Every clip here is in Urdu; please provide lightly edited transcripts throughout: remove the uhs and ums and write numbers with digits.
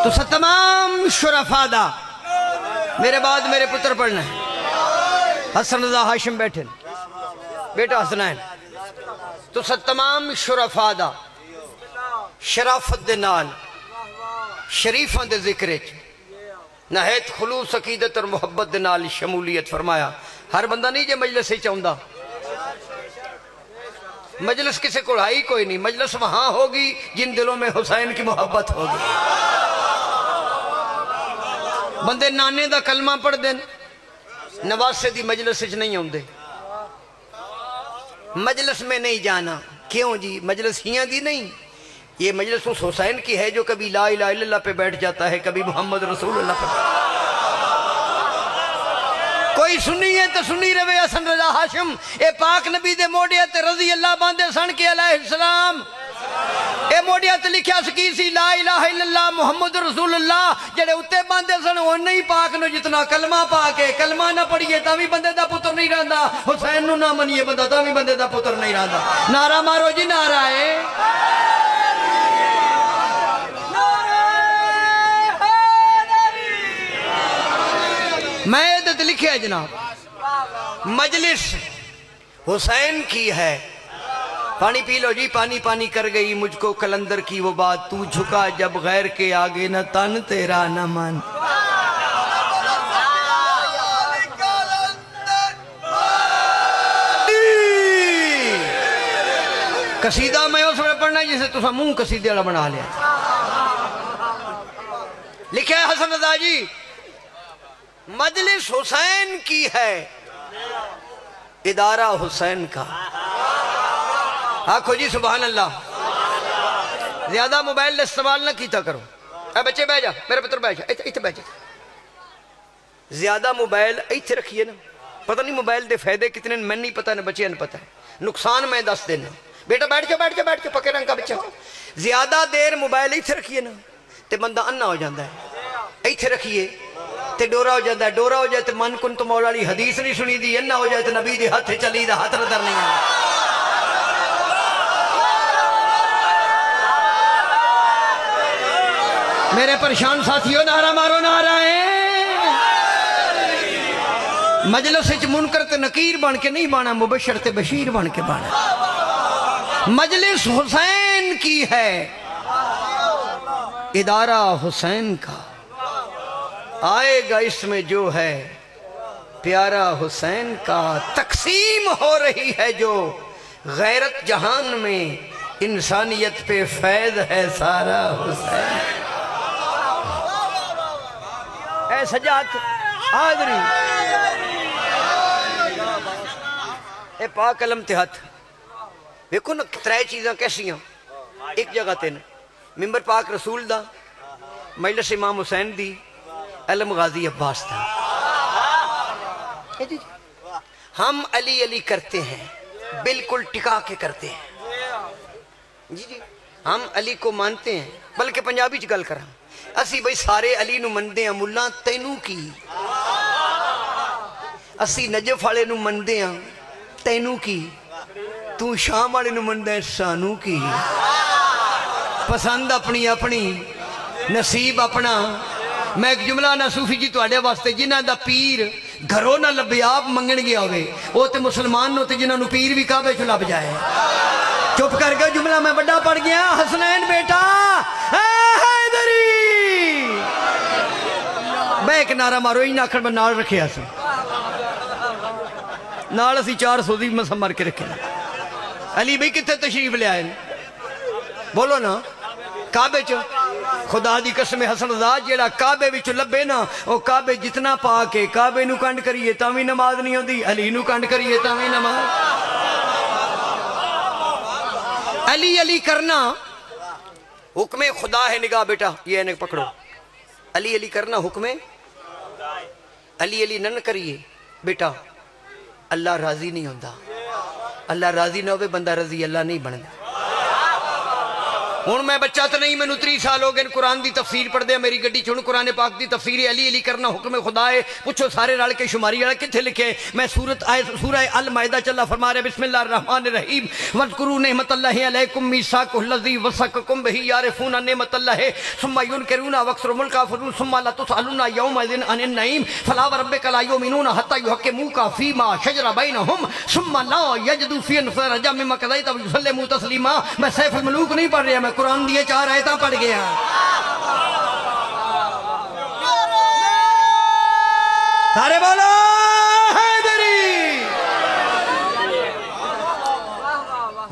تو تمام شرفا دا میرے بعد میرے پتر پڑھنا ہے حسن رضا ہاشم بیٹھے بیٹا حسنین تو تمام شرفا دا شرافت دے نال شریفاں دے ذکر نہایت خلوص عقیدت اور محبت دے نال شمولیت فرمایا. ہر بندہ نہیں جے مجلس ہی چاہندہ, مجلس کسے کو آئی کوئی نہیں, مجلس وہاں ہوگی جن دلوں میں حسین کی محبت ہوگی. بندے نانے دا کلمہ پڑھ دیں نواسے دی مجلس وچ نہیں ہوندے, مجلس میں نہیں جانا. کیوں جی؟ مجلس ہیاں دی نہیں, یہ مجلس اس حسین کی ہے جو کبھی لا الہ الا اللہ پہ بیٹھ جاتا ہے, کبھی محمد رسول اللہ پہ. کوئی سنی ہے تو سنی روے حسن رضا ہاشم اے پاک نبی دے موڈیت رضی اللہ باندے سن کے علیہ السلام. اے موڈیت لکھیا سکی سی لا الہ الا اللہ محمد رسول اللہ, جڑے اتے باندے سن وہ نہیں پاک نو جتنا کلمہ پاک ہے. کلمہ نہ پڑھیے تاوی بندے دا پتر نہیں رہندا, حسین نو نہ منیے بندہ تاوی بندے دا پتر نہیں رہندا. نعرہ مارو جی نعرہ ہے. میں عدد لکھے ہے جناب, مجلس حسین کی ہے. پانی پی لو جی, پانی پانی کر گئی مجھ کو کلندر کی وہ بات, تو جھکا جب غیر کے آگے نہ تن تیرا نہ من. قصیدہ میں اس میں پڑھنا ہے جسے تُسا منہ قصیدے والا بنا لیا. لکھے ہے حسن رضا جی, مجلس حسین کی ہے ادارہ حسین کا. آنکھو جی سبحان اللہ. زیادہ موبائل استعمال نہ کیتا کرو. اے بچے بیٹھ جا, میرے پتر بیٹھ جا, ایتھے بیٹھ جا. زیادہ موبائل ایتھے رکھیے نا, پتہ نہیں موبائل دے فائدے کتنے میں نہیں پتہ, نہ بچے نہ پتہ ہے, نقصان میں دس دینا. بیٹا بیٹھ جا بیٹھ جا بیٹھ جا, پکے رنگ کا بچہ. زیادہ دیر موبائل ایتھے رکھیے نا تے بندہ انا ہو جاندہ ہے. ایتھے رکھیے تے ڈورا ہو جاندہ ہے, ڈورا ہو جائے تے من کن تو مولا علی حدیث نہیں سنی دی, انا ہو جائے تے نبی دی ہاتھ چلی دا ہاتھ ردر نہیں ہے. میرے پریشان ساتھیوں نعرہ مارو نعرہ ہے. مجلس وچ منکر تے نکیر بن کے نہیں بانا, مبشر تے بشیر بن کے بانا. مجلس حسین کی ہے ادارہ حسین کا, آئے گا اس میں جو ہے پیارا حسین کا. تقسیم ہو رہی ہے جو غیرت جہان میں, انسانیت پہ فیض ہے سارا حسین. اے سجاد حاضری, اے پاک علم تہت دیکھو نا ترے چیزاں کیسی ہیں ایک جگہ تے نا, ممبر پاک رسول دا, مجلس امام حسین دی, علم غازی عباس تھا. ہم علی علی کرتے ہیں, بالکل ٹکا کے کرتے ہیں جی جی, ہم علی کو مانتے ہیں. بلکہ پنجابی چ گل کراں, اسی بھئی سارے علی نو مندے ہیں, ملہ تینوں کی. اسی نجف والے نو مندے ہیں تینوں کی, تو شام والے نو مندے ہیں سانوں کی. پسند اپنی اپنی, نصیب اپنا. میں ایک جملہ نہ صوفی جی تو آڑے واسطے, جنہ دا پیر گھروں نہ لبیاب منگن گیا ہوئے, وہ تے مسلمان نو تے جنہ نو پیر بھی کعبے چو لب جائے. چپ کر گیا جملہ میں بڑا پڑھ گیا. حسنین بیٹا حیدری, میں ایک نعرہ مارو ہی ناکھڑ میں نال رکھے آسا, نال اسی 400 دی مسا مر کے رکھے. علی بھئی کتے تشریف لے آئے بولو نا, کعبے چو. خدا دی قسم حسن رضا جیڑا کعبے وچ لبے نا, او کعبے جتنا پاکے, کعبے نو کنڈ کریے تاوی نماز نہیں ہوندی, علی نو کنڈ کریے تاوی نماز. علی علی کرنا حکم خدا ہے. نگاہ بیٹا یہ انہیں پکڑو, علی علی کرنا حکم, علی علی نہ کریے بیٹا, اللہ راضی نہیں ہوندہ. اللہ راضی نہ ہوئے بندہ رضی اللہ نہیں بندا. ہوں میں بچہ تو نہیں، مینوں 30 سال ہو گئے قرآن دی تفسیر پڑھ دیا میری گڈی چھوڑ قرآن پاک دی تفسیر علی علی کرنا حکم خدا ہے، پوچھو سارے رل کے شماری والا کتنے لکھے؟ میں سورہ المائدہ چلا فرما رہے بسم اللہ الرحمن الرحیم واذکروا نعمت اللہ علیکم میثاق الذی وثقکم بہ یعرفون نعمت اللہ ثم ینکرون واکثرهم الکافرون ثم لا تسألون یومئذ عن النعیم فلا وربک لا یؤمنون حتی یحکموک فیما شجر بینہم ثم لا یجدوا فی انفسہم حرجا مما قضیت ویسلموا تسلیما۔ میں سیف الملوک نہیں پڑھ رہا، میں قرآن دیے 4 آیتاں پڑھ گیا۔ سارے بولو حیدری۔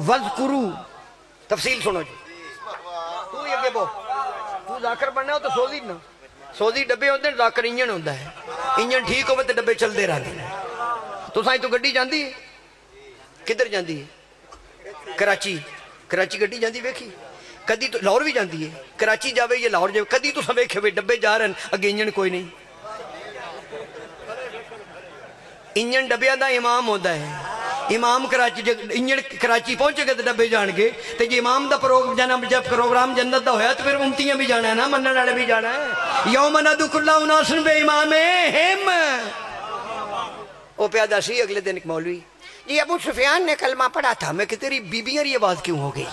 وذکرو تفصیل سنو جی، تو یہ بو تو ذاکر بننا ہو تو سوزی نا، سوزی ڈبے ہوندے ہیں، ذاکر انجن ہوندہ ہے، انجن ٹھیک ہوئے تو ڈبے چل دے رہا دے۔ تو سائیں تو گڈی جاندی ہے کدھر جاندی ہے؟ کراچی، کراچی گڈی جاندی ویکھی کدی تو لاہور بھی جاندی ہے، کراچی جاوے یا لاہور جاوے کدی تو سویکھے ہوئے ڈبے جا رہے ہیں اگے انجن کوئی نہیں۔ انجن ڈبیاں دا امام ہوتا ہے، امام کراچی انجن کراچی پہنچے گے تو ڈبے جان گے، تو جی امام دا جب پروگرام جنت دا ہویا تو پھر امتیاں بھی جانا ہے نا، منن والے بھی جانا ہے۔ یوم ندعو کل اناس بامامہم۔ وہ پیادہ سی اگلے دن ایک مولوی، جی ابو سفیان نے کلمہ پڑھا تھا، میں کہ تیری بیبیاں یہ آواز کیوں ہو گئی؟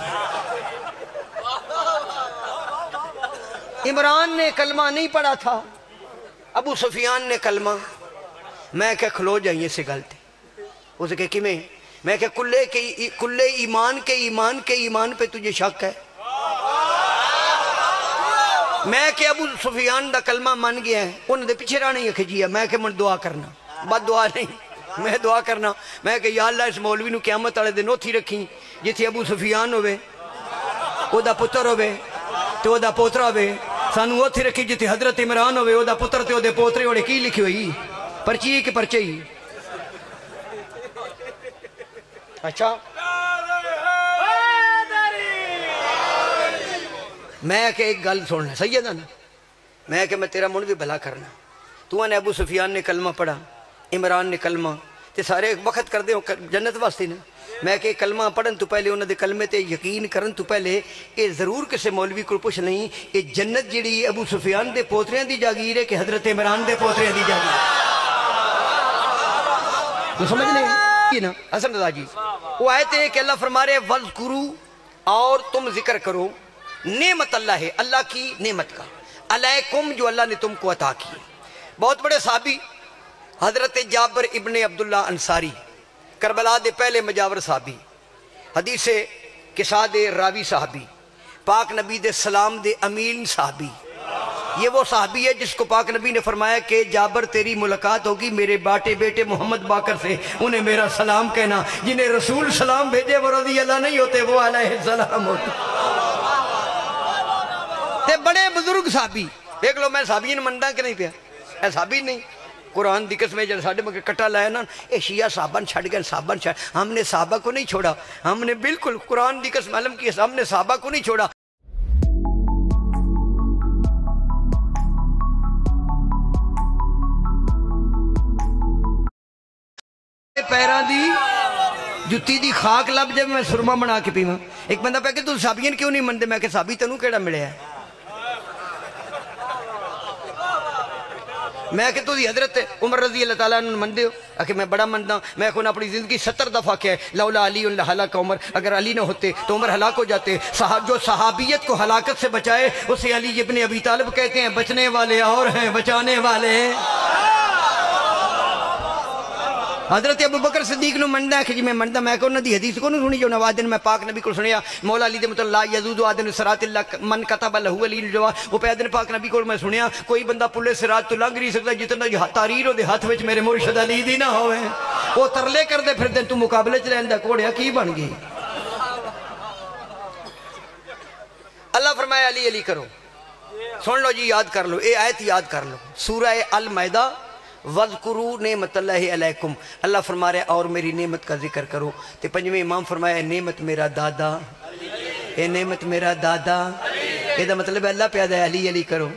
عمران نے کلمہ نہیں پڑھا تھا، ابو سفیان نے کلمہ۔ میں کہ کھلو جائیے سے غلط ہے، اسے کہ کمیں؟ میں کہ کلے ایمان کے ایمان پہ تجھے شک ہے؟ میں کہ ابو سفیان دا کلمہ من گیا ہے، انہوں نے پیچھے رہا نہیں کھجیا۔ میں کہ من دعا کرنا، بد دعا نہیں، میں دعا کرنا۔ میں کہ یا اللہ اس مولوی نو قیامت والے دن اوتھی رکھی جتھے ابو سفیان ہوئے، او دا پتر ہوئے تو او دا پوترا ہوئے، سانو اوتھی رکھی جتھے حضرت عمران ہوئے، او دا پتر تے او دے پوترے ہوئے۔ کی لکھی ہوئی؟ پرچی کے پرچے ہی۔ اچھا میں کہ ایک گل سننا سیدہ نا، میں کہ میں تیرا من بھی بھلا کرنا، تو نے ابو سفیان نے کلمہ پڑھا، عمران نے کلمہ، تے سارے وقت کر دے جنت واسطے نا۔ میں کہ کلمہ پڑھن تو پہلے انہوں نے کلمے تے یقین کرن تو پہلے اے ضرور کسے مولوی کو پوچھ نہیں اے جنت جڑی ابو سفیان دے پوتریاں دی جاگیر ہے کہ حضرت عمران دے پوتریاں دی جاگیر ہے؟ تو سمجھ لیں نا حسن رضا جی، وہ آیت ہے کہ اللہ فرما رہے وَذْكُرُوا، اور تم ذکر کرو نعمت اللہ ہے، اللہ کی نعمت کا، علیکم جو اللہ نے تم کو عطا کی۔ بہت بڑے صحابی حضرت جابر ابن عبداللہ انصاری، کربلا دے پہلے مجاور صحابی، حدیث قصہ دے راوی صحابی، پاک نبی دے سلام دے امین صحابی۔ یہ وہ صحابی ہے جس کو پاک نبی نے فرمایا کہ جابر تیری ملاقات ہوگی میرے باٹے بیٹے محمد باقر سے، انہیں میرا سلام کہنا، جنہیں رسول سلام بھیجے وہ رضی اللہ نہیں ہوتے، وہ علیہ السلام ہوتے۔ تے بڑے بزرگ صحابی، دیکھ لو میں صحابی نے منڈا کہ نہیں پیا، اے صحابی نہیں۔ قرآن دی قسمیں جب ساڑھے مگر کٹا لایا نا، اے شیعہ صحابہ چھڑ گئے، صحابہ چھڑ، ہم نے صحابہ کو نہیں چھوڑا، ہم نے بالکل قرآن دی قسم علم کی، ہم نے صحابہ کو نہیں چھوڑا۔ پیران دی جتی دی خاک لب جب میں سرما بنا کے پیواں۔ ایک بندہ پہ کہ تو صحابین کیوں نہیں مندے؟ میں کہ صحابی تنوں کیڑا ملے ہے؟ میں کہ تو دی حضرت عمر رضی اللہ تعالیٰ عنہ مندے ہو؟ کہ میں بڑا مندہ، میں کہوں اپنی زندگی 70 دفعہ کیا ہے لولا علی ہلاک عمر، اگر علی نہ ہوتے تو عمر ہلاک ہو جاتے۔ جو صحابیت کو ہلاکت سے بچائے اسے علی ابن ابی طالب کہتے ہیں، بچنے والے اور ہیں بچانے والے ہیں۔ حضرت ابو بکر صدیق نو منڈا ہے کہ جی میں منڈا، میں کہوں نا دی حدیث کو نہیں سنی جو نوادن میں پاک نبی کو سنیا، مولا علی دے مطلب لا یزود آدن سرات اللہ من کتب لہو علی الجوا، وہ پیدن پاک نبی کو میں سنیا کوئی بندہ پلے سرات تو لنگ نہیں سکتا جتنا تاریر ہو دے ہاتھ وچ میرے مرشد علی دی نہ ہوئے، وہ ترلے کر دے پھر دن تو مقابلے چلے اندہ کوڑیا کی بن گئی۔ اللہ فرمایا علی علی کرو، سن لو جی یاد کر لو، اے آیت یاد کر لو، سورہ المائدہ وَذْكُرُوا نعمت اللہ علیکم، اللہ فرما رہے اور میری نعمت کا ذکر کرو۔ تے پنجویں امام فرمایا اے نعمت میرا دادا، اے نعمت میرا دادا، یہ دا مطلب ہے اللہ پیادہ ہے علی علی کرو۔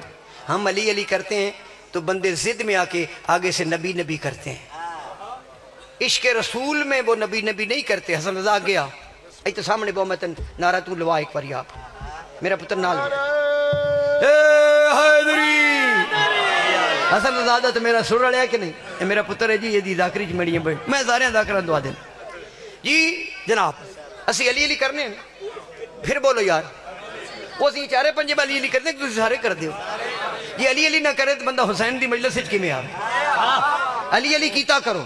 ہم علی علی کرتے ہیں تو بندے ضد میں آ کے آگے سے نبی نبی کرتے ہیں، عشق رسول میں وہ نبی نبی نہیں کرتے۔ حسن رضا گیا ایک تو سامنے بہمتن نعرہ تو لوا ایک بار آپ میرا پتر نال حسن رضا تو میرا سر رلیا کہ نہیں؟ یہ میرا پتر ہے جی، یہ دی ذاکری چ میری بڑی میں سارے ذاکران دعا دیں جی جناب اسی علی علی کرنے ہیں پھر بولو یار وہ اسی چارے پنجے علی علی کرنے کہ تسی سارے کر دیو جی علی علی نہ کرے تو بندہ حسین دی مجلس وچ کیویں آوے علی علی کیتا کرو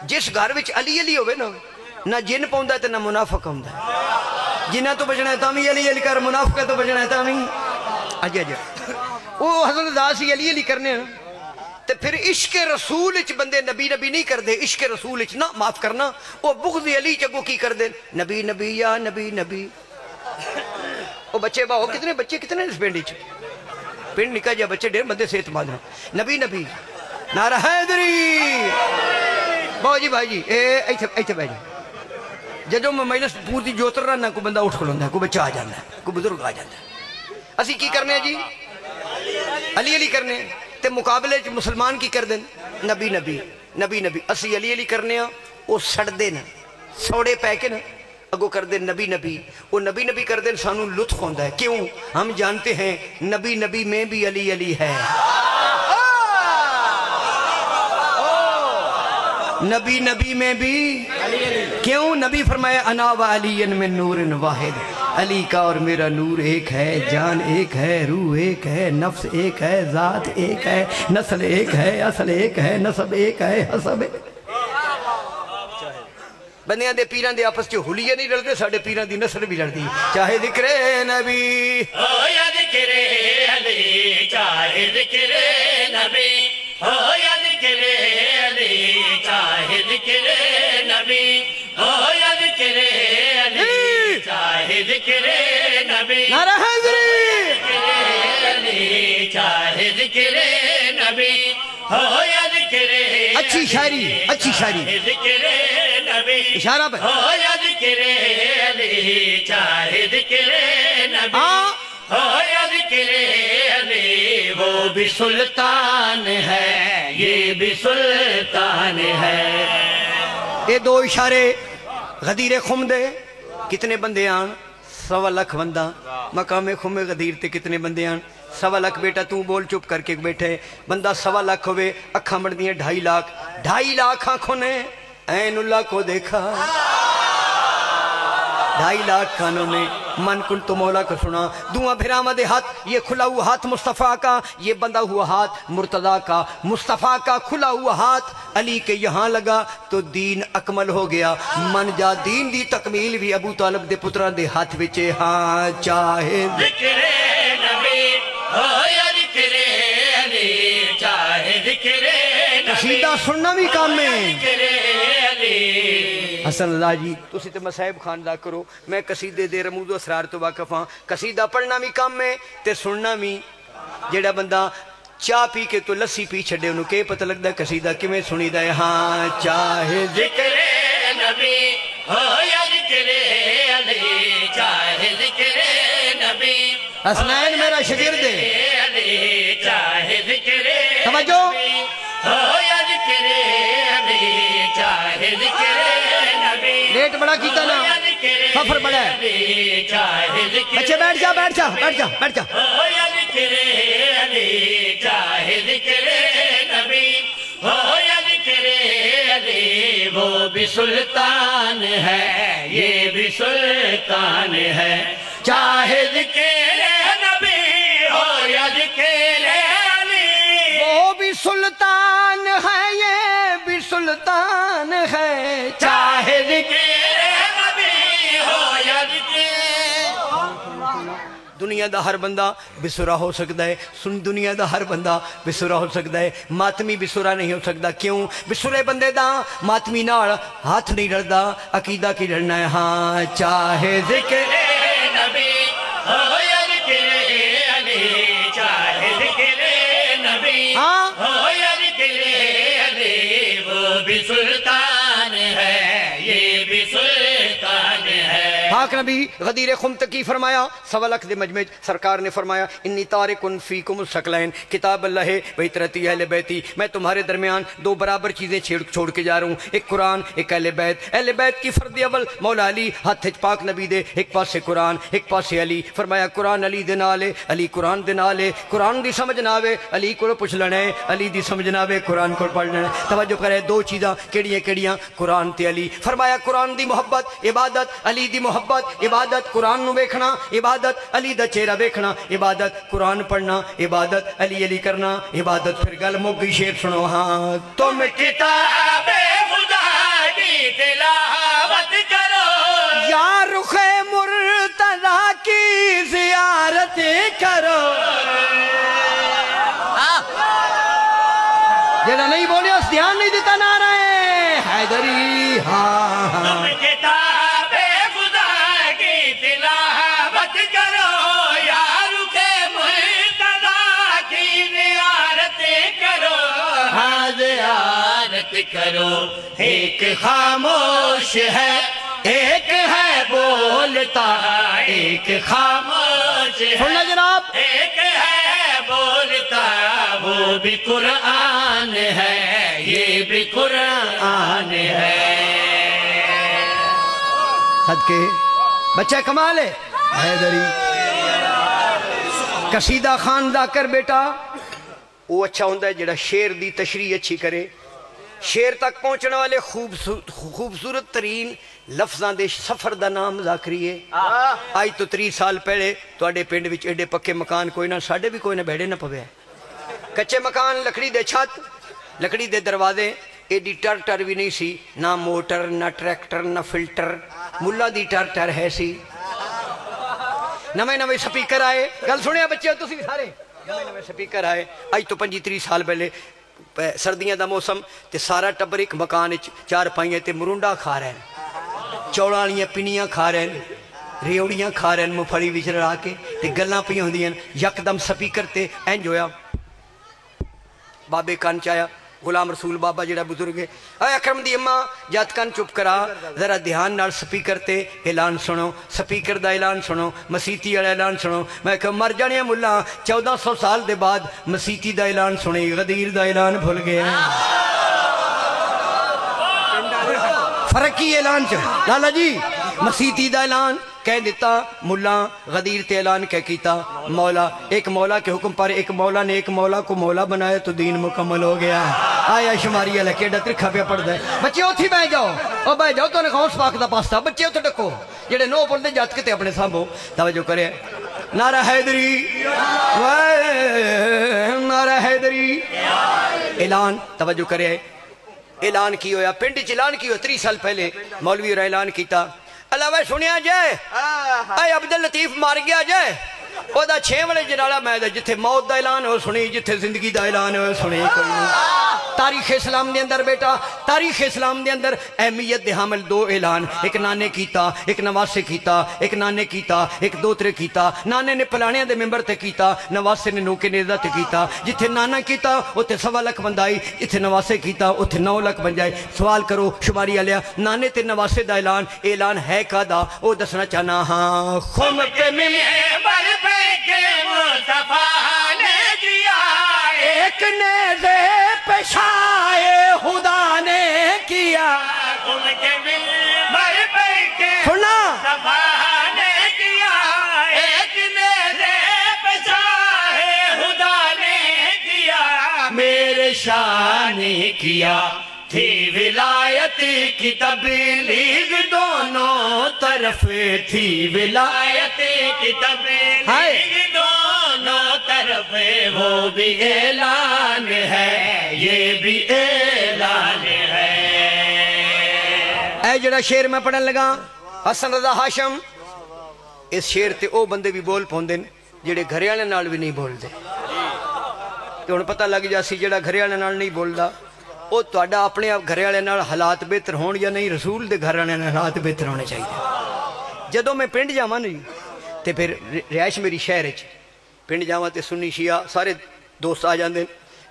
جس گھر وچ علی علی ہوئے نا نہ جن پاؤندا تے نہ منافق ہوندا جنہ تو بچنا ہے تامی علی علی کر منافق تو بچنا ہے تامی اجے اجے وہ حضرت ذاسی علی علی کرنے ہیں تو پھر عشق رسول اچ بندے نبی نبی نہیں کر دے عشق رسول اچ نہ معاف کرنا وہ بغض علی چگو کی کر دے نبی نبی یا نبی نبی وہ بچے باہو کتنے بچے کتنے اس پینڈی چ پینڈ نکا جا بچے ڈیر بندے سے اعتماد ہیں نبی نبی نعرہ حیدری باہو جی بھائی جی ایتھے بھائی جی جدو میں مجلس پوری جوتر رہنا کوئی بندہ اٹھ کھلوندا ہے کوئی بچہ آ جانا ہے کوئی بزرگ آ جانا ہے اسی کی کرنے ہیں جی علی علی کرنے ہیں تے مقابلے مسلمان کی کر دیں نبی نبی نبی نبی اسی علی علی کرنے ہیں وہ سڑ دیں سوڑے پہ کے نا اگو کر دیں نبی نبی وہ نبی نبی کر دیں سانو لطف ہوندہ ہے کیوں ہم جانتے ہیں نبی نبی میں بھی علی علی ہے نبی نبی میں بھی کیوں نبی فرمایا انا و علی من نور واحد علی کا اور میرا نور ایک ہے جان ایک ہے روح ایک ہے نفس ایک ہے ذات ایک ہے نسل ایک ہے اصل ایک ہے نسب ایک ہے حسب ایک بندیاں دے پیران دے آپس چو حلیہ نہیں لڑتے ساڑھے پیران دی نسل بھی لڑتی چاہے ذکر نبی ہو یا ذکر علی چاہے ذکر نبی ہو یا ذکر علی چاہے ذکر نبی ہو یا ذکر علی چاہے ذکر نبی نعرہ حیدری علی چاہے ذکر نبی ہو یا ذکر اچھی شاعری ذکر نبی اشارہ پہ ہو یا ذکر علی چاہے ذکر نبی ہو یا ذکر علی وہ بھی سلطان ہے یہ بھی سلطان ہے یہ دو اشارے غدیر خم دے کتنے بندے آن 1.25 لاکھ بندہ مقام خم غدیر تے کتنے بندے آن 1.25 لاکھ بیٹا تو بول چپ کر کے بیٹھے بندہ 1.25 لاکھ ہوئے اکھاں بڑھ دیئے 2.5 لاکھ آنکھوں نے این اللہ کو دیکھا 2.5 لاکھ کانوں نے من کن تو مولا کو سنا دعا پھر آمد ہاتھ یہ کھلا ہوا ہاتھ مصطفیٰ کا یہ بندہ ہوا ہاتھ مرتضیٰ کا مصطفیٰ کا کھلا ہوا ہاتھ علی کے یہاں لگا تو دین اکمل ہو گیا من جا دین دی تکمیل بھی ابو طالب دے پتران دے ہاتھ وچے ہاں چاہے ذکر نبی ہو یا ذکر علی چاہے ذکر نبی قصیدہ سننا بھی کام میں ذکر علی حسن اللہ جی تو اسی تے مسائب خان دا کرو میں قصیدے دے رموز و اسرار تو واقف ہاں قصیدہ پڑھنا بھی کام میں تے سننا بھی جیڑا بندہ چاہ پی کے تو لسی پی چھڑے انہوں کے پتہ لگ دا قصیدہ کمیں سنی دا ہے ہاں چاہے ذکر نبی ہو یا ذکر علی چاہے ذکر نبی حسنین میرا شگرد ہے علی چاہے ذکر توجہ ہو یا ذکر علی چاہے ذکر نبی ریٹ بڑا کیتا نا ففر بڑا ہے بچے بیٹھ جا بیٹھ جا بیٹھ جا بیٹھ جا ہو یا ذکر علی چاہے ذکر نبی ہو یا ذکر علی وہ بھی سلطان ہے یہ بھی سلطان ہے چاہے ذکر نبی ہو یا ذکر علی وہ بھی سلطان ہے یہ بھی سلطان ہے چاہے ذکر نبی ہو یا ذکر دنیا دا ہر بندہ بسرا ہو سکتا ہے سن دنیا دا ہر بندہ بسرا ہو سکتا ہے ماتمی بسرا نہیں ہو سکتا کیوں بسرے بندے دا ماتمی نال ہاتھ نہیں لڑدا عقیدہ کی لڑنا ہے ہاں چاہے ذکر نبی ہو یا ذکر علی چاہے ذکر نبی ہاں ہو یا ذکر علی وہ بھی سلطان ہے یہ بھی سلطان ہے پاک نبی غدیر خمتکی فرمایا سوا لکھ دے مجمع سرکار نے فرمایا انی تارکن فیکم الثقلین کتاب اللہ و اطرتی اہل بیتی، میں تمہارے درمیان دو برابر چیزیں چھوڑ کے جا رہا ہوں، ایک قرآن ایک اہل بیت کی فرد اول مولا علی ہاتھ پاک نبی دے، ایک پاسے قرآن ایک پاسے علی، فرمایا قرآن علی دے نال علی قرآن دے نال، قرآن دی سمجھ نہ آوے علی کو پوچھ لینا ہے، علی دی سمجھ نہ آوے قرآن کو پڑھ لینا ہے۔ توجہ کرے دو چیزاں کیڑیاں قرآن تے علی، فرمایا قرآن دی محبت عبادت، علی دی محبت عبادت، قرآن نو ویکھنا عبادت، علی دا چہرہ ویکھنا عبادت، قرآن پڑھنا عبادت، علی کرنا عبادت۔ پھر گل مک گئی، شعر سنو ہاں، تم کتاب خدا کی تلاوت کرو یا رخ مرتضی کی زیارت کرو، جیڑا نہیں بولے اس دھیان نہیں دیتا نعرہ حیدری، ہاں تم کتاب خدا کی تلاوت کرو یا رخ مرتضی کی زیارت کرو، ہاں زیارت کرو۔ ایک خاموش ہے ایک ہے بولتا، ایک خاموش سننا ہے جناب، ایک ہے بولتا، وہ بھی قرآن ہے یہ بھی قرآن ہے۔ صدقے بچہ کمال ہے حیدری، قصیدہ خان ذاکر بیٹا وہ اچھا ہوندہ ہے جڑا شعر دی تشریح اچھی کرے، شعر تک پہنچنے والے خوبصورت ترین لفظاں دے سفر دا نام ذاکری ہے۔ آج تو 30 سال پہلے تو اڈے پنڈ وچ ایڈے پکے مکان کوئی نہ، ساڑھے بھی کوئی نہ بیڑے نہ پوے، کچے مکان، لکڑی دے چھت، لکڑی دے دروازے، ایڈی ٹر بھی نہیں سی، نہ موٹر نہ ٹریکٹر نہ فلٹر، ملا دی ٹر ہے سی۔ نویں سپیکر آئے، گل سنیا بچے ہو تسی سارے، نویں سپیکر آئے، آج تو 25-30 سال پہلے سردیاں دا موسم تے سارا ٹبر ایک مکان چار پائیاں تے مرونڈا کھا رہے ہیں، چوڑالیاں پنیاں کھا رہے ہیں، ریوڑیاں کھا رہے ہیں مفڑی وچ رلا کے تے گلاں پئی ہوندیاں، یکدم سپیکر تے انج ہویا، بابے کان چایا غلام رسول بابا جڑا بزرگ ہے، اے اکرم دی اماں جات کان چپ کرا، ذرا دھیان نال سپیکر تے اعلان سنو، سپیکر دا اعلان سنو، مسیتی والا اعلان سنو۔ میں کہ مر جانے ملا 1400 سال دے بعد مسیتی دا اعلان سنے، غدیر دا اعلان بھول گئے ہیں، فرقی اعلان چ لالا جی مسیتی دا اعلان کہہ دیتا، ملا غدیر تے اعلان کہہ کیتا، مولا ایک مولا کے حکم پر ایک مولا نے ایک مولا کو مولا بنایا تو دین مکمل ہو گیا۔ آیا شماری اللہ کیڑا ترکھا پہ پڑھ دے، بچے اتھی بہ جاؤ، او بہ جاؤ تو نے غوث پاک دا پاستا، بچے اتھے ڈکو جڑے نو پڑھ دے جات کے تے اپنے سامبو۔ توجہ کرے نعرہ حیدری، نعرہ حیدری، اعلان توجہ کرے، اعلان کی ہویا پنڈ چ اعلان کی ہو 30 سال پہلے مولوی اور اعلان کیتا، علاوہ سنیا جائے اے عبداللطیف مار گیا جائے وہ دا 6 والے جنالہ میں دا جتھے موت دا اعلان ہو سنی، جتھے زندگی دا اعلان ہو سنی کوئی نہیں۔ تاریخ اسلام دے اندر بیٹا، تاریخ اسلام دے اندر اہمیت دے حامل 2 اعلان، ایک نانے کیتا، ایک نواسے کیتا، ایک نانے کیتا، ایک دوترے کیتا۔ نانے نے پلانیاں دے ممبر تے کیتا، نواسے نے نوکے نیزہ تے کیتا۔ جتھے نانا کیتا اتھے 1.25 لاکھ بندائی، جتھے نواسے کیتا اتھے 9 لاکھ بنجائے۔ سوال کرو شماری آلیا نانے تے نواسے دا اعلان ہے کادا؟ او دسنا چاہنا ہاں خم پہ ممبر پہ کے مصطفیٰ نے کیا، ایک نیزے پیشائے خدا نے کیا، خم کے ممبر پہ کے سننا مصطفیٰ نے کیا، ایک نیزے پیشائے خدا نے کیا، میرے شاہ نے کیا، تھی ولایت کی تبلیغ دونوں طرف، تھی ولایت کی تبلیغ دونوں طرف، وہ بھی اعلان ہے یہ بھی اعلان ہے۔ اے جڑا شعر میں پڑھن لگا حسن رضا ہاشم، اس شعر تے او بندے بھی بول پوندے جڑے گھرے والے نال بھی نہیں بول دے، تے ہن پتہ لگ جاسی جڑا گھرے والے نال نہیں بولدا او تہاڈا اپنے آپ گھرے والے نال حالات بہتر ہون یا نہیں، رسول دے گھر والے نال حالات بہتر ہونے چاہیے۔ جدوں میں پنڈ جاواں نہیں تے پھر رہائش میری شہر وچ، پنڈ جاواں تے سنی شیعہ سارے دوست آ جاندے،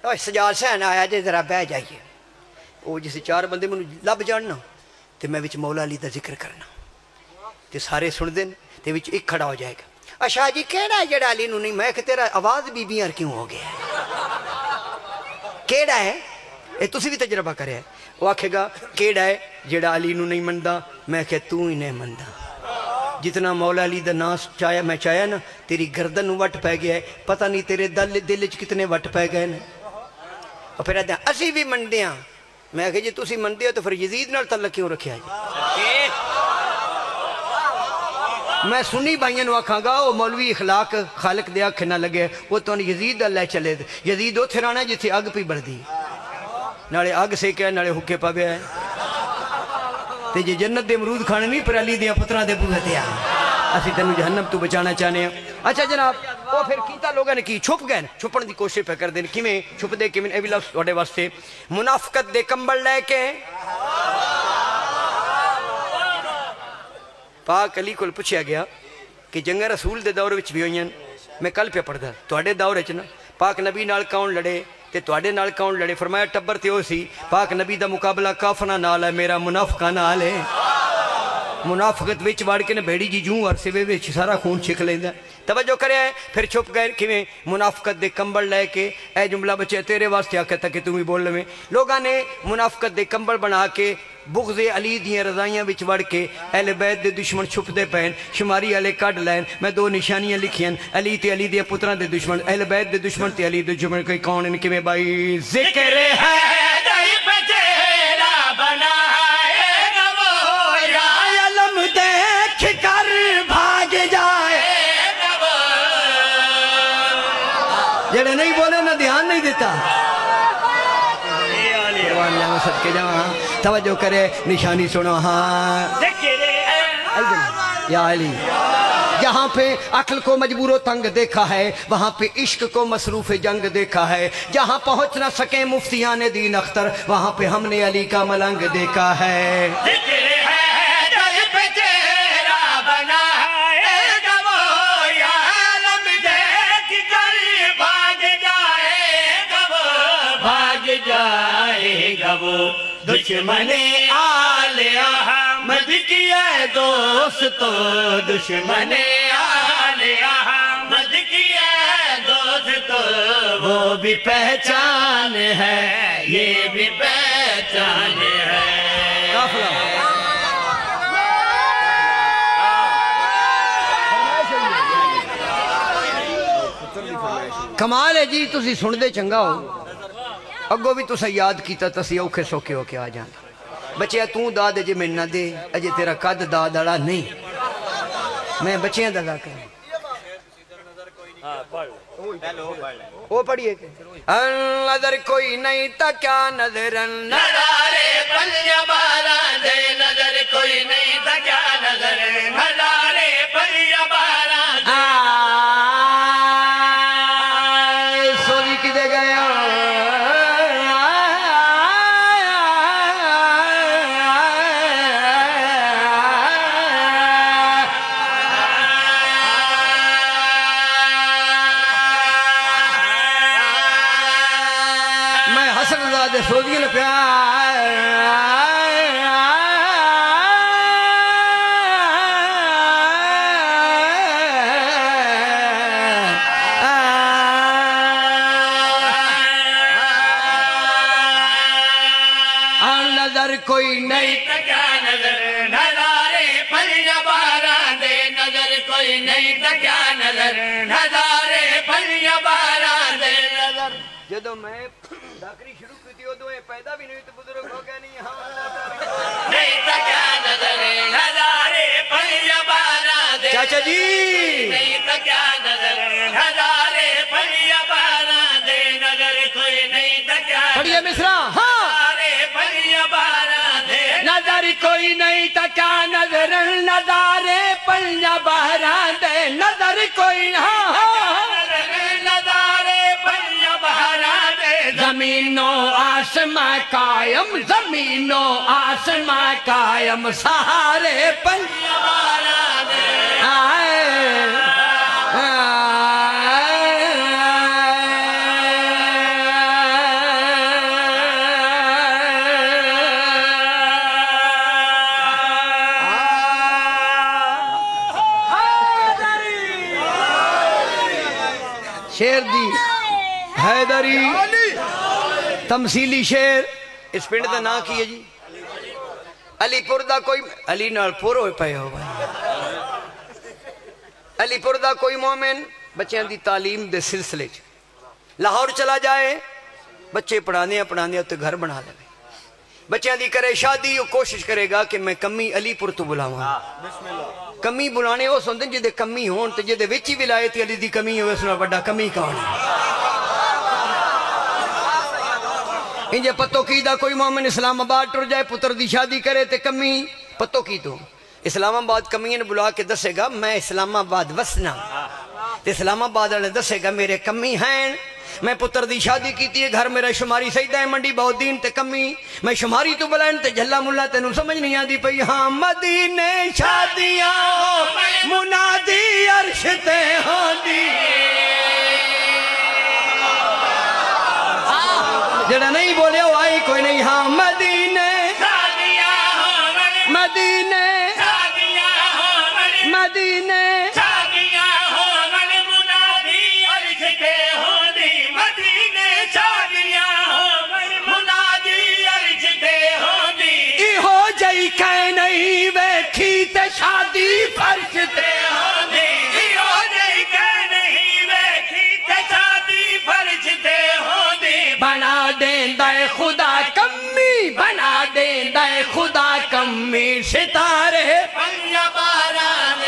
اوے سجاد حسین آیا جے ذرا بہ جائیے، او جسے 4 بندے مینوں لب جاننا تے میں وچ مولا علی دا ذکر کرنا، تے سارے سن دین تے وچ ایک کھڑا ہو جائے گا شاہ جی کیڑا ہے جڑا علی نو نہیں میں کہ تیرا آواز بی بیاں کیوں ہو گیا کیڑا ہے اے تسی بھی تجربہ کرے وہ آکھے گا کیڑا ہے جڑا علی نو نہیں مندا میں کہ تو ہی نہیں مندا جتنا مولا علی دا ناس چایا میں چایا نا تیری گردن وٹ پہ گیا ہے پتہ نہیں تیرے دل کتنے وٹ پہ گئے نا اور پھر آتے ہیں اسی بھی مندے ہیں میں کہ جی تسی مندے ہو تو پھر یزید نال تعلق کیوں رکھیا جی میں سنی بھائیاں نو آکھاں گا وہ مولوی اخلاق خالق دے آکھے نہ لگے وہ تو یزید اللہ چلے دے یزید اتھے رانا جتھے آگ پی بڑھ دی نالے آگ سیکیا نالے حکے پا گیا ہے تے جی جنت دے امرود کھانے نہیں پر علی دیاں پتران دے بوہے دیا اسی تنو جہنم تو بچانا چاہنے ہیں اچھا جناب وہ پھر کیتا لوگاں نے کی چھپ گئے چھپن دی کوشش پہ کر دیں کیویں چھپ دے کیویں ایوی لفظ وڈے واسطے منافقت دے کمبل لے کے پاک علی کو پوچھیا گیا کہ جنگ رسول دے دور وچ بھی ہوئیں میں کل پہ پڑھ دا تواڈے دور وچ نا پاک نبی نال کون لڑے تے تواڈے نال کون لڑے فرمایا ٹبر تے ہو سی پاک نبی دا مقابلہ کافرہ نال ہے میرا منافقہ نال ہے منافقت وچ وڑ کے نہ بھیڑی جی جوں عرصے وچ سارا خون چھک لیندا توجہ کرے پھر چھپ گئے کیویں منافقت دے کمبل لے کے اے جملہ بچے تیرے واسطے آکھیا تھا کہ تم ہی بول لویں لوگاں نے منافقت دے کمبل بنا کے بغض علی دیاں رضائیاں وچ وڑ کے اہل بیت دے دشمن چھپ دے پین شماری والے کڈ لین میں دو نشانیاں لکھیاں علی تے علی دے پتراں دے دشمن اہل بیت دے دشمن تے علی دے دشمن کوئی کون ان کیویں بھائی ذکر ہے جڑے نہیں بولے نہ دھیان نہیں دیتا صدقے جاؤں توجہ کرے نشانی سنو ہاں یا علی جہاں پہ عقل کو مجبور و تنگ دیکھا ہے وہاں پہ عشق کو مصروف جنگ دیکھا ہے جہاں پہنچ نہ سکے مفتیان دین اختر وہاں پہ ہم نے علی کا ملنگ دیکھا ہے جائے گا وہ دشمن آل احمد کی ہے دوستو دشمن آل احمد کی ہے دوستو وہ بھی پہچان ہے یہ بھی پہچان ہے کمال ہے جی تسی سن دے چنگا ہو اگو بھی تسا یاد کیتا تسی اوکھے سوکے ہو کے آ جانا بچے توں داد جے میں نہ دے اجے تیرا قد داد اڑا نہیں میں بچیاں دادا کریں وہ پڑھئے کہ نظر کوئی نہیں تا کیا نظر نظارے پنجہ بارہ دے نظر کوئی نہیں تا کیا نظر نظارے پنجہ بارہ دے سوری کی دے گیا سوزی نے پیار نظر کوئی نہیں تکیا نظر نظارے پنجہ بارہ دے نظر کوئی نہیں تکیا نظر نظارے پنجہ بارہ دے نظر جدو میں داکری شروع کی ہو دوئے پیدا بھی نہیں تو بزرگ ہو گیا نہیں نہیں تکیا نظر نظارے پنجہ بارہ دے چاچا جی نہیں تکیا نظر نظارے پنجہ بارہ دے نظر کوئی نہیں تکیا پڑھئے مصرہ ہاں نظارے پنجہ بارہ دے نظر کوئی نہیں تا کیا نظر نظارے پنجہ بارہ دے نظر کوئی نظارے پنجہ بارہ دے زمین و آسمان قائم زمین و آسمان قائم سہارے پنجہ بارہ دے شیر دی حیدری تمثیلی شیر اس پنڈ دا نا کی ہے جی علی پور دا کوئی علی نال پور ہوئے پائے ہو بھائی علی پور دا کوئی مومن بچیاں دی تعلیم دے سلسلے لاہور چلا جائے بچے پڑھانے تو گھر بنا لے بچیاں دی کرے شادی وہ کوشش کرے گا کہ میں کمی علی پور تو بلاواں کمی بلانے وہ سنتے جدے کمی ہون تو جدے وچی ولایت علی دی کمی ہوئے سنا بڑا کمی کون انجھے پتو کی دا کوئی مومن اسلام آباد ٹر جائے پتر دی شادی کرے تے کمی پتو کی تو اسلام آباد کمین بلا کے دسے گا میں اسلام آباد وسنا تے اسلام آباد والے دسے گا میرے کمی ہیں میں پتر دی شادی کیتی ہے گھر میرا شماری سجدہ ہے منڈی بہت دین تے کمی میں شماری تو بلائن تے جھلا ملا تینوں سمجھ نہیں آدھی پئی ہاں مدینے شادیاں منادی عرش تے ہوندی جڑا نہیں بولے وہ آئی کوئی نہیں ہاں مدینے مدینے مدینے شادی فرش تے ہوندی ہو جئی کہ نہیں ویکھی تے شادی فرش تے ہوندی بنا دیندا اے خدا کمی بنا دیندا اے خدا کمی ستارے پنجا باران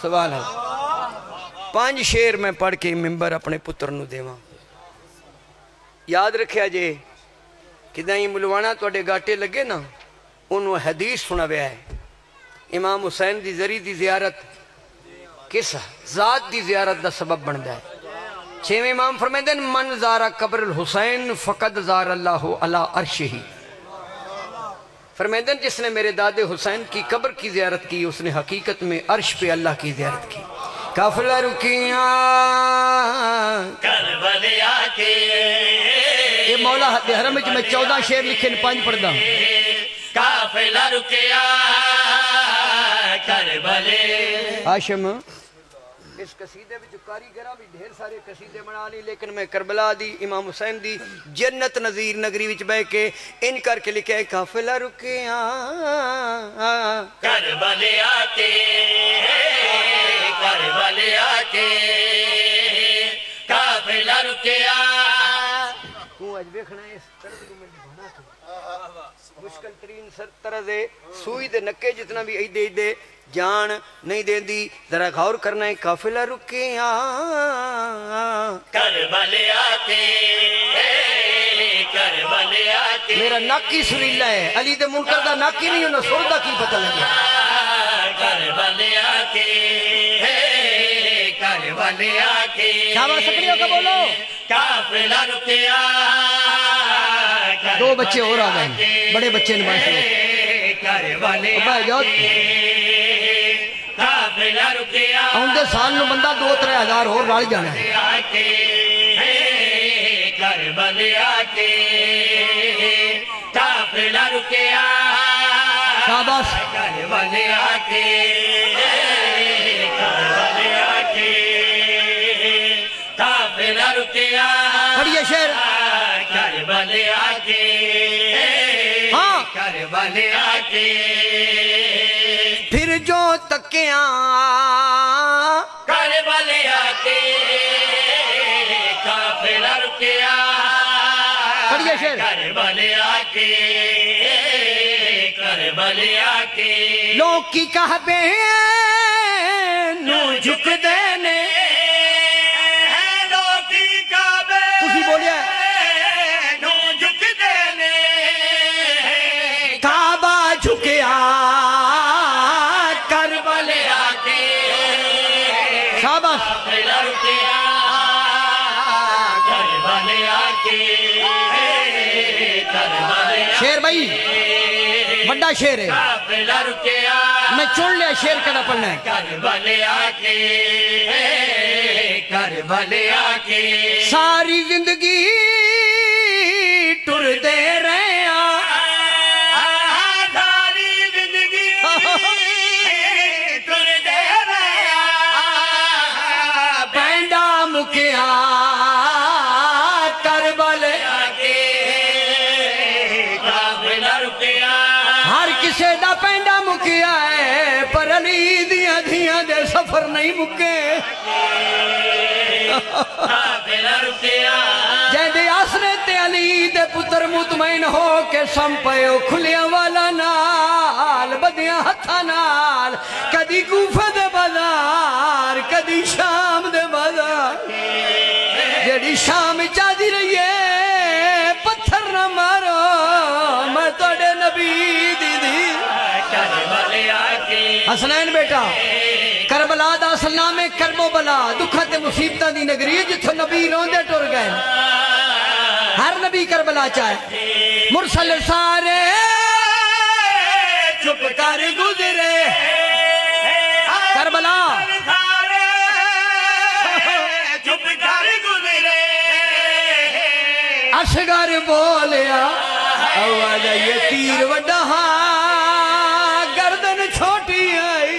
سوال ہے 5 شیر میں پڑھ کے ممبر اپنے پتر نو دیواں یاد رکھیا جے کہ دائیں ملوانا توڑے گاٹے لگے نا انہوں حدیث سنا بیا ہے امام حسین دی زری دی زیارت کس ذات دی زیارت دا سبب بن جائے 6 امام فرمیدن من زارا قبر الحسین فقد زار اللہ علی عرشہی فرمیدن جس نے میرے داد حسین کی قبر کی زیارت کی اس نے حقیقت میں عرش پہ اللہ کی زیارت کی قافلہ رکیاں کربلا کے یہ مولا حرم میں 14 شعر لکھے 5 پڑھ دا قافلہ رکیاں کربلے ہاشم اس قصیدے میں جو کاریگرہ بھی ڈھیر سارے قصیدے بنا لی لیکن میں کربلا دی امام حسین دی جنت نظیر نگری وچ بے کے ان کر کے لکھے قافلہ رکیاں کربلے آتے کربلے آتے قافلہ رکیا تو آج بیکھنا ہے اس طرز کو میں بنا تو مشکل ترین طرز ہے سوئی دے نکے جتنا بھی ایدے ایدے جان نہیں دے دی ذرا غور کرنا ہے قافلہ رکیا کربلے آتے کربلے آتے میرا ناکی سریلہ ہے علی دے منکر دا ناکی نہیں ہونا سر دا کی پتہ لگیا کربلے آتے کربلے آتے شاہبہ سکریوں کا بولو قافلہ رکیا 2 بچے اور آ گئے بڑے بچے نے باشے کربلے آتے قافلہ رکیا آن دے سال نو بندہ 2-3 ہزار اور رال جانا ہے کربلے آتے قافلہ رکیا شاباش کربلے آتے کربلے آتے قافلہ رکیا پڑھئے شیر کربلے آتے ہاں کربلے آتے پھر جو تکیاں کربلے آتے قافلہ رکیا پڑھئے شیر کربلے آتے کربلے آتے لوگ کی کعبے نو جھک دینے لوگ کی کعبے تسی بولیا نو جھک دینے کعبہ جھکیا کربلے آتے شاباش قافلہ رکیا کربلے آتے شیر بھائی بڑا شیر ہے قافلہ رکیا میں چن لیا شیر کنا پڑھنا ہے کربلے آتے کربلے آتے ساری زندگی ٹر دے رہے ہیں مکیا ہے پر علی دیاں دھیاں دے سفر نہیں مکے جہدے آسرے تے علی دے پتر مطمئن ہو کے سمپیو کھلیاں والا نال بدیاں ہتھا نال کدی کوفہ دے بازار کدی شام دے بازار جڑی شام چاہدی رہی ہے پتھر نہ مارو میں توڑے نبی دی حسنین بیٹا کربلا دا اصل نام ہے کرب و بلا دکھا تے مصیبتہ دی نگری جتھو نبی روندے ٹر گئے ہر نبی کربلا چاہے مرسل سارے چپ کر گزرے کربلا چپ کر گزرے اصغر بولیا آواز یہ تیر وڈا گردن چھوٹی آئی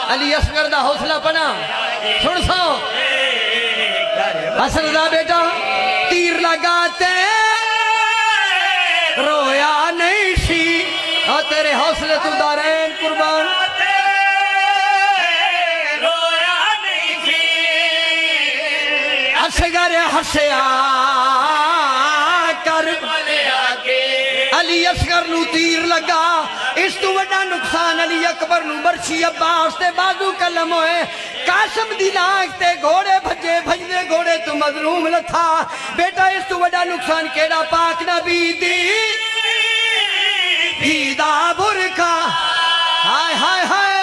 علی اصغر دا حوصلہ پنا سن سو حسن دا بیٹا تیر لگاتے رویا نہیں سی اور تیرے حوصلے تو دارین قربان رویا نہیں سی اصغر ہسیا کر علی اصغر نو تیر لگا اس تو وڈا نقصان علی اکبر نو برچی عباس تے بازو کلم ہوئے قاسم دی لاغ تے گھوڑے بھجے بھجدے گھوڑے تو مظلوم لتھا بیٹا اس تو وڈا نقصان کیڑا پاک نبی دی بھیدہ برکا ہائے ہائے ہائے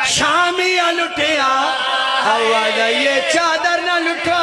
شامیہ لٹیا آواز یہ چادر نہ لٹا